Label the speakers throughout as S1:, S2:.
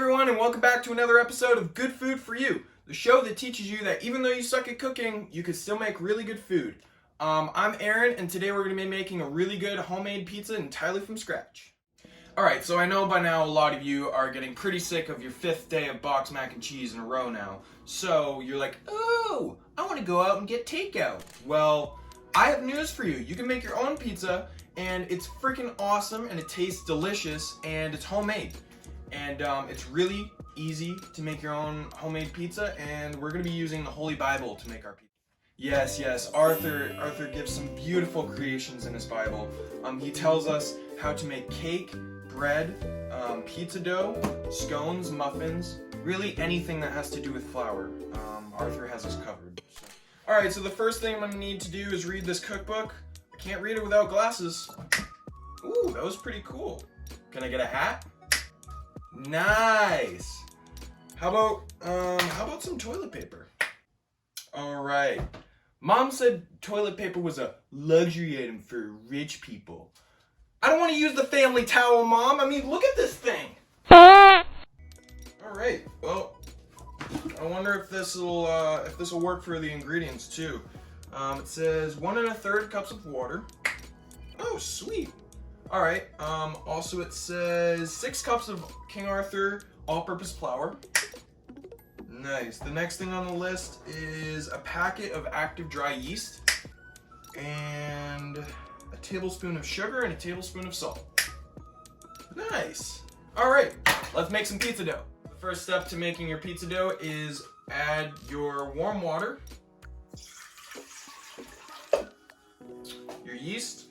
S1: everyone, and welcome back to another episode of Good Food for You, the show that teaches you that even though you suck at cooking, you can still make really good food. I'm Aaron, and today we're going to be making a really good homemade pizza entirely from scratch. Alright, so I know by now a lot of you are getting pretty sick of your 5th day of boxed mac and cheese in a row now. So you're like, oh, I want to go out and get takeout. Well, I have news for you. You can make your own pizza, and it's freaking awesome, and it tastes delicious, and it's homemade. And it's really easy to make your own homemade pizza, and we're going to be using the Holy Bible to make our pizza. Yes, Arthur gives some beautiful creations in his Bible. He tells us how to make cake, bread, pizza dough, scones, muffins, really anything that has to do with flour. Arthur has us covered. Alright, so the first thing I'm going to need to do is read this cookbook. I can't read it without glasses. Ooh, that was pretty cool. Can I get a hat? Nice. How about some toilet paper? Alright. Mom said toilet paper was a luxury item for rich people. I don't want to use the family towel, Mom. I mean, look at this thing. Alright, well, I wonder if this will work for the ingredients too. It says 1 1/3 cups of water. Oh, sweet. Alright, also it says 6 cups of King Arthur all-purpose flour. Nice. The next thing on the list is a packet of active dry yeast and a tablespoon of sugar and a tablespoon of salt. Nice. Alright, let's make some pizza dough. The first step to making your pizza dough is add your warm water, your yeast,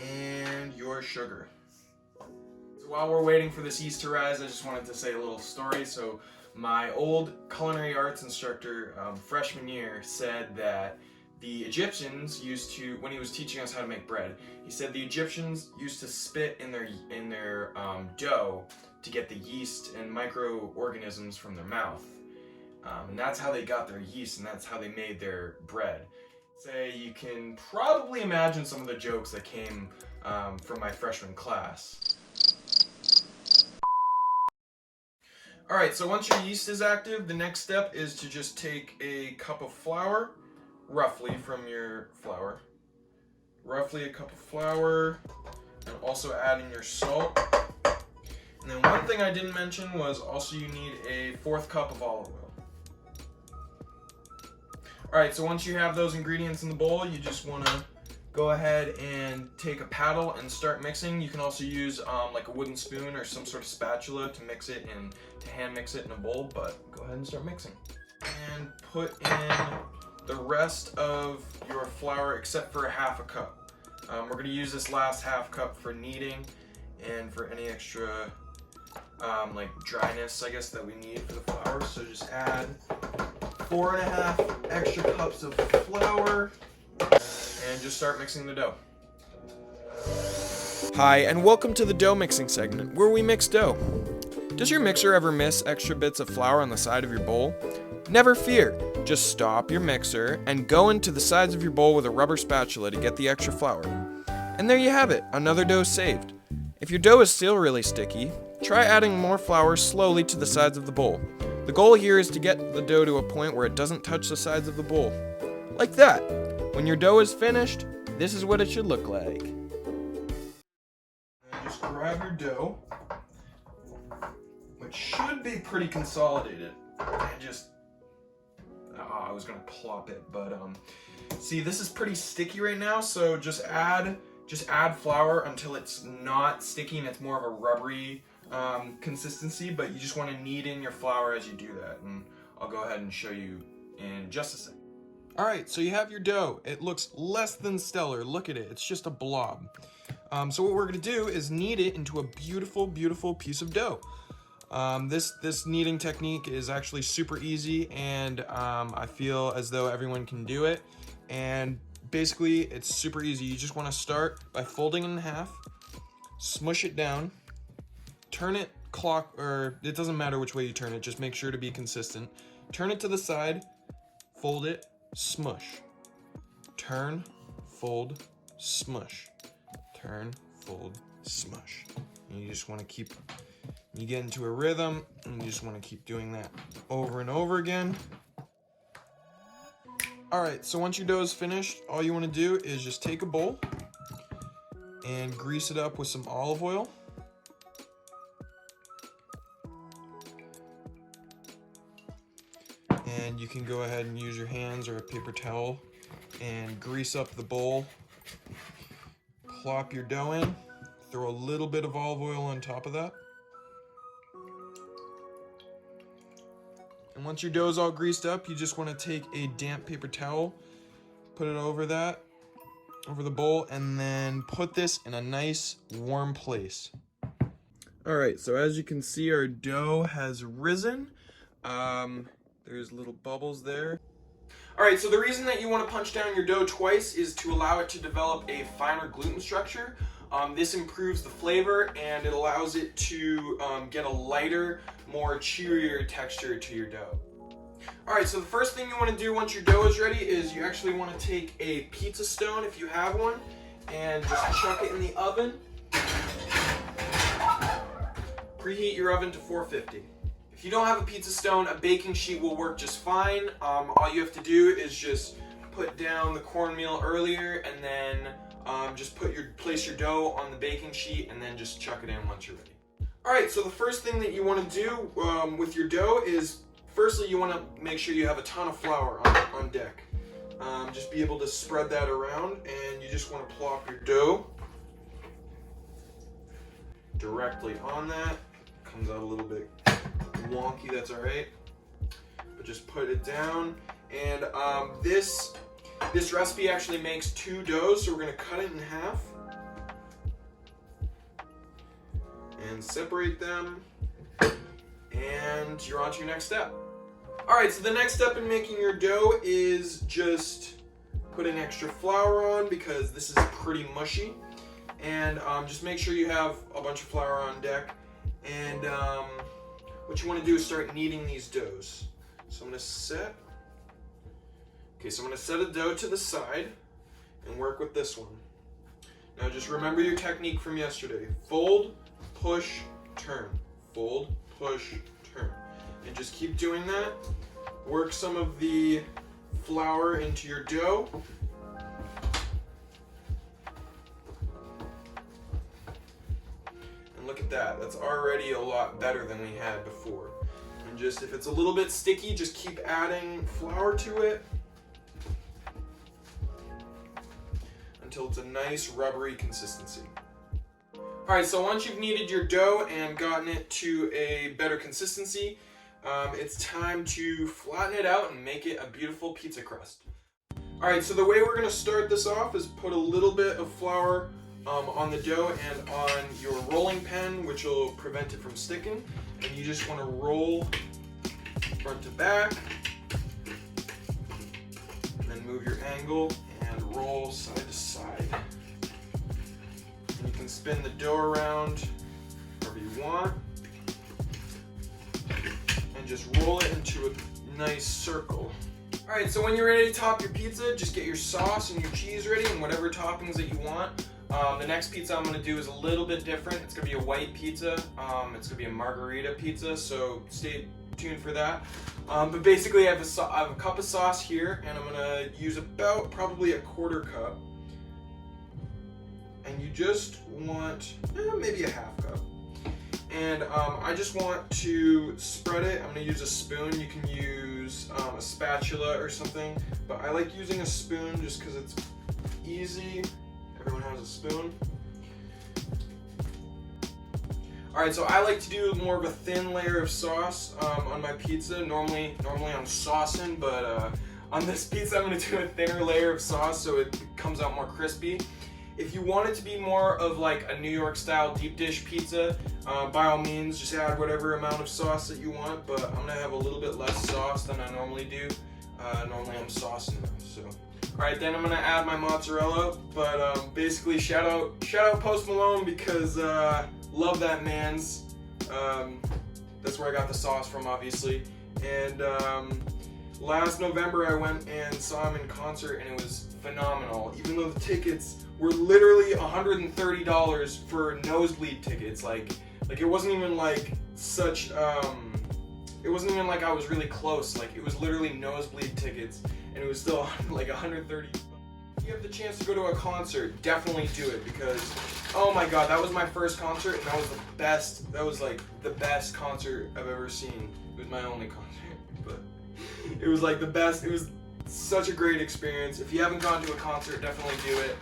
S1: and your sugar. So while we're waiting for this yeast to rise, I just wanted to say a little story. So my old culinary arts instructor, freshman year, said that the Egyptians used to, when he was teaching us how to make bread, he said the Egyptians used to spit in their dough to get the yeast and microorganisms from their mouth. And that's how they got their yeast, and that's how they made their bread. Say you can probably imagine some of the jokes that came from my freshman class. Alright, so once your yeast is active, the next step is to just take a cup of flour, roughly from your flour, roughly a cup of flour, and also add in your salt. And then one thing I didn't mention was also you need a 1/4 cup of olive oil. Alright, so once you have those ingredients in the bowl, you just want to go ahead and take a paddle and start mixing. You can also use like a wooden spoon or some sort of spatula to mix it and to hand mix it in a bowl, but go ahead and start mixing. And put in the rest of your flour except for a 1/2 cup. We're going to use this last 1/2 cup for kneading and for any extra like dryness, I guess, that we need for the flour. So just add 4 1/2 extra cups of flour and just start mixing the dough. Hi, and welcome to the dough mixing segment, where we mix dough. Does your mixer ever miss extra bits of flour on the side of your bowl? Never fear, just stop your mixer and go into the sides of your bowl with a rubber spatula to get the extra flour. And there you have it, another dough saved. If your dough is still really sticky, try adding more flour slowly to the sides of the bowl. The goal here is to get the dough to a point where it doesn't touch the sides of the bowl. Like that. When your dough is finished, this is what it should look like. And just grab your dough, which should be pretty consolidated. And just, I was gonna plop it, but see, this is pretty sticky right now, so just add flour until it's not sticky and it's more of a rubbery consistency, but you just want to knead in your flour as you do that, and I'll go ahead and show you in just a second. Alright, so you have your dough. It looks less than stellar. Look at it. It's just a blob. So what we're going to do is knead it into a beautiful, beautiful piece of dough. This kneading technique is actually super easy, and I feel as though everyone can do it. And basically, it's super easy. You just want to start by folding it in half, smush it down, turn it or it doesn't matter which way you turn it, just make sure to be consistent. Turn it to the side, fold it, smush. Turn, fold, smush. Turn, fold, smush. And you just want to keep, you get into a rhythm, and you just want to keep doing that over and over again. Alright, so once your dough is finished, all you want to do is just take a bowl and grease it up with some olive oil. And you can go ahead and use your hands or a paper towel and grease up the bowl. Plop your dough in, throw a little bit of olive oil on top of that. And once your dough is all greased up, you just want to take a damp paper towel, put it over that, over the bowl, and then put this in a nice warm place. Alright, so as you can see, our dough has risen. There's little bubbles there. Alright, so the reason that you want to punch down your dough twice is to allow it to develop a finer gluten structure. This improves the flavor and it allows it to get a lighter, more chewier texture to your dough. Alright, so the first thing you want to do once your dough is ready is you actually want to take a pizza stone, if you have one, and just chuck it in the oven. Preheat your oven to 450. If you don't have a pizza stone, a baking sheet will work just fine. All you have to do is just put down the cornmeal earlier and then just place your dough on the baking sheet and then just chuck it in once you're ready. Alright, so the first thing that you want to do with your dough is, firstly you want to make sure you have a ton of flour on deck. Just be able to spread that around, and you just want to plop your dough directly on that. Comes out a little bit wonky, that's alright. But just put it down, and this recipe actually makes 2 doughs, so we're going to cut it in half and separate them, and you're on to your next step. Alright, so the next step in making your dough is just putting extra flour on, because this is pretty mushy, and just make sure you have a bunch of flour on deck. And what you want to do is start kneading these doughs. So I'm going to set a dough to the side and work with this one. Now just remember your technique from yesterday. Fold, push, turn. Fold, push, turn. And just keep doing that. Work some of the flour into your dough. And look at that, that's already a lot better than we had before. And just, if it's a little bit sticky, just keep adding flour to it until it's a nice rubbery consistency. Alright, so once you've kneaded your dough and gotten it to a better consistency, it's time to flatten it out and make it a beautiful pizza crust. Alright, so the way we're going to start this off is put a little bit of flour on the dough and on your rolling pin, which will prevent it from sticking. And you just want to roll front to back, and then move your angle and roll side to side. And you can spin the dough around wherever you want, and just roll it into a nice circle. Alright, so when you're ready to top your pizza, just get your sauce and your cheese ready and whatever toppings that you want. The next pizza I'm going to do is a little bit different. It's going to be a white pizza. It's going to be a margarita pizza, so stay tuned for that. But basically I have a cup of sauce here, and I'm going to use about probably a 1/4 cup. And you just want maybe a 1/2 cup. And I just want to spread it. I'm going to use a spoon. You can use a spatula or something, but I like using a spoon just because it's easy. Everyone has a spoon. Alright, so I like to do more of a thin layer of sauce on my pizza. Normally I'm saucing, but on this pizza I'm going to do a thinner layer of sauce so it comes out more crispy. If you want it to be more of like a New York style deep dish pizza, by all means just add whatever amount of sauce that you want, but I'm going to have a little bit less sauce than I normally do. Normally I'm saucing them, so. Alright, then I'm going to add my mozzarella, but basically shout out Post Malone, because love that man's. That's where I got the sauce from, obviously. And last November I went and saw him in concert, and it was phenomenal. Even though the tickets were literally $130 for nosebleed tickets, like it wasn't even like such it wasn't even like I was really close. Like, it was literally nosebleed tickets, and it was still like $130. If you have the chance to go to a concert, definitely do it, because oh my god, that was my first concert, and that was the best. That was like the best concert I've ever seen. It was my only concert, but it was like the best. It was such a great experience. If you haven't gone to a concert, definitely do it.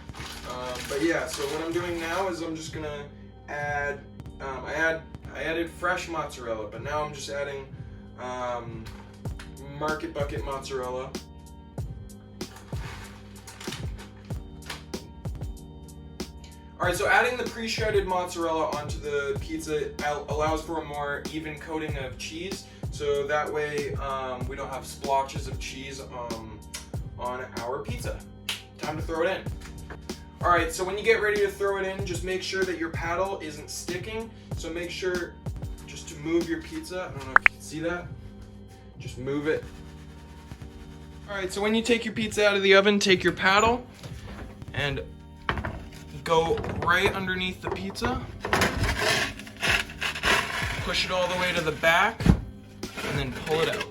S1: But yeah, so what I'm doing now is I'm just gonna add. I added fresh mozzarella, but now I'm just adding Market Bucket mozzarella. Alright, so adding the pre-shredded mozzarella onto the pizza allows for a more even coating of cheese, so that way we don't have splotches of cheese on our pizza. Time to throw it in. Alright, so when you get ready to throw it in, just make sure that your paddle isn't sticking. So make sure just to move your pizza. I don't know if you can see that. Just move it. Alright, so when you take your pizza out of the oven, take your paddle and go right underneath the pizza. Push it all the way to the back and then pull it out.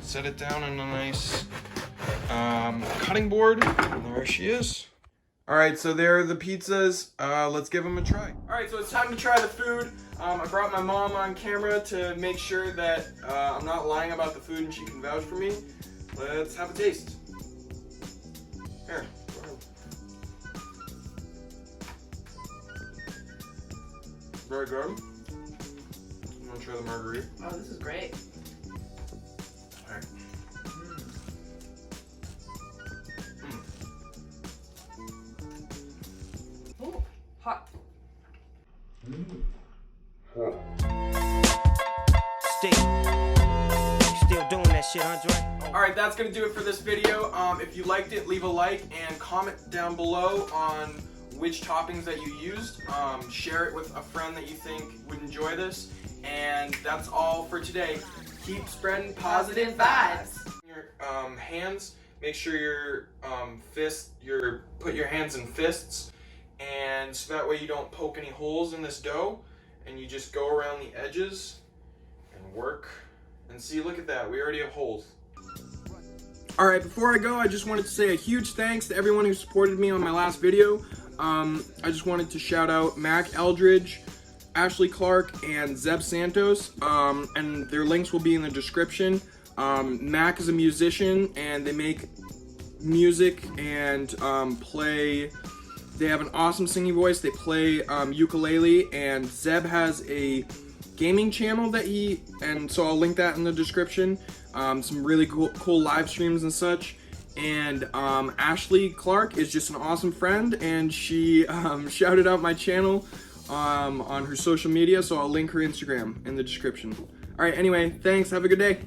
S1: Set it down on a nice cutting board. And there she is. Alright, so there are the pizzas. Let's give them a try. Alright, so it's time to try the food. I brought my mom on camera to make sure that I'm not lying about the food and she can vouch for me. Let's have a taste. Here, go ahead. Very good. I'm gonna try the margarita.
S2: Oh, this is great.
S1: Alright.
S2: Ooh, hot.
S3: Still doing that shit, Andre?
S1: Alright, that's gonna do it for this video. If you liked it, leave a like and comment down below on which toppings that you used. Share it with a friend that you think would enjoy this. And that's all for today. Keep spreading positive vibes. Your hands, make sure your put your hands in fists, and so that way you don't poke any holes in this dough, and you just go around the edges and work. And see, look at that, we already have holes. Alright, before I go, I just wanted to say a huge thanks to everyone who supported me on my last video. I just wanted to shout out Mac Eldridge, Ashley Clark, and Zeb Santos, and their links will be in the description. Mac is a musician, and they make music and they have an awesome singing voice. They play ukulele, and Zeb has a gaming channel so I'll link that in the description. Some really cool live streams and such. And Ashley Clark is just an awesome friend, and she shouted out my channel on her social media, so I'll link her Instagram in the description. Alright, anyway, thanks, have a good day.